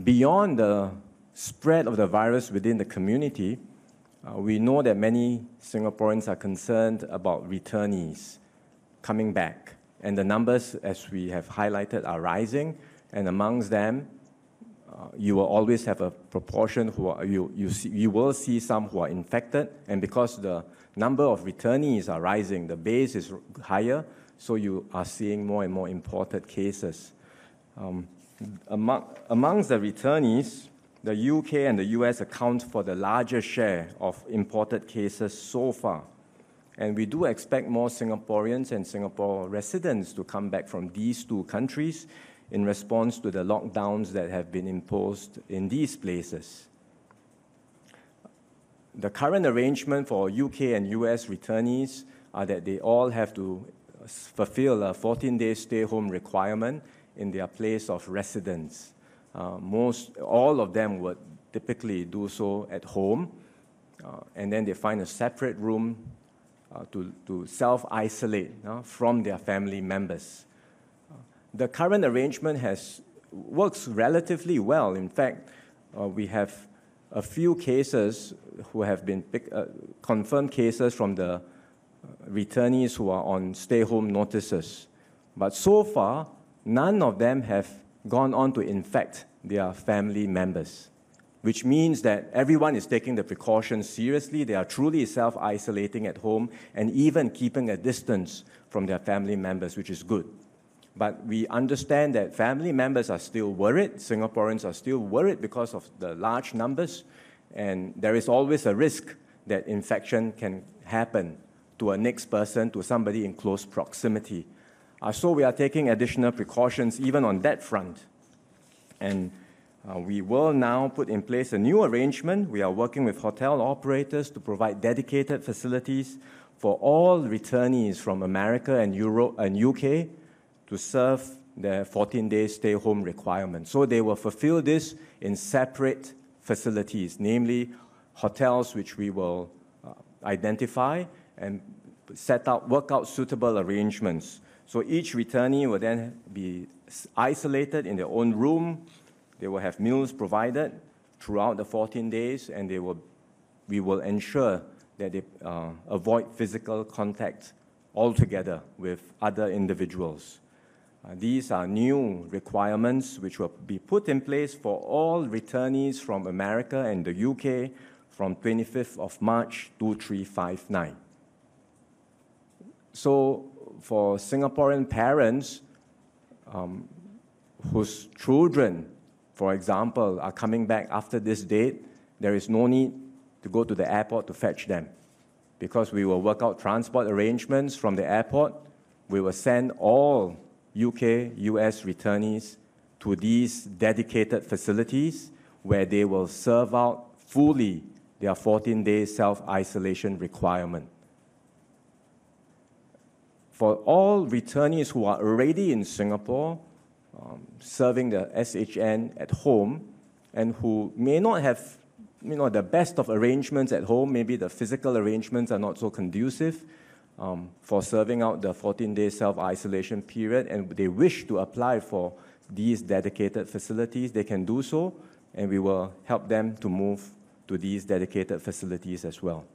beyond the spread of the virus within the community, we know that many Singaporeans are concerned about returnees coming back. And the numbers, as we have highlighted, are rising. And amongst them, you will always have a proportion who are, you will see some who are infected. And because the number of returnees are rising, the base is higher, so you are seeing more and more imported cases. Amongst the returnees, the UK and the US account for the largest share of imported cases so far. And we do expect more Singaporeans and Singapore residents to come back from these two countries in response to the lockdowns that have been imposed in these places. The current arrangement for UK and US returnees are that they all have to fulfill a 14-day stay-home requirement in their place of residence. All of them would typically do so at home, and then they find a separate room to self-isolate from their family members. The current arrangement works relatively well. In fact, we have a few cases who have been confirmed cases from the returnees who are on stay-home notices. But so far, none of them have gone on to infect their family members, which means that everyone is taking the precautions seriously. They are truly self-isolating at home and even keeping a distance from their family members, which is good. But we understand that family members are still worried. Singaporeans are still worried because of the large numbers, and there is always a risk that infection can happen to a next person, to somebody in close proximity. So we are taking additional precautions even on that front. And we will now put in place a new arrangement. We are working with hotel operators to provide dedicated facilities for all returnees from America and Europe and UK to serve their 14-day stay-home requirement. So they will fulfill this in separate facilities, namely hotels which we will identify and work out suitable arrangements. So each returnee will then be isolated in their own room. They will have meals provided throughout the 14 days, and we will ensure that they avoid physical contact altogether with other individuals. These are new requirements which will be put in place for all returnees from America and the UK from 25th of March 2359. So for Singaporean parents whose children, for example, are coming back after this date, there is no need to go to the airport to fetch them, because we will work out transport arrangements from the airport. We will send all UK, US returnees to these dedicated facilities where they will serve out fully their 14-day self-isolation requirement. For all returnees who are already in Singapore, serving the SHN at home, and who may not have the best of arrangements at home, maybe the physical arrangements are not so conducive for serving out the 14-day self-isolation period, and they wish to apply for these dedicated facilities, they can do so, and we will help them to move to these dedicated facilities as well.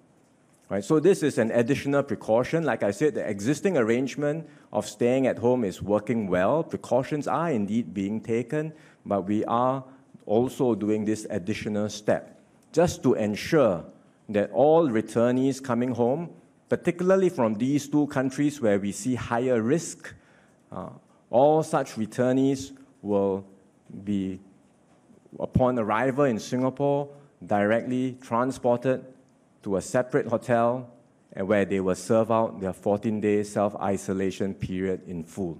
Right, so this is an additional precaution. Like I said, the existing arrangement of staying at home is working well. Precautions are indeed being taken, but we are also doing this additional step just to ensure that all returnees coming home, particularly from these two countries where we see higher risk, all such returnees will be, upon arrival in Singapore, directly transported to a separate hotel and where they will serve out their 14-day self-isolation period in full.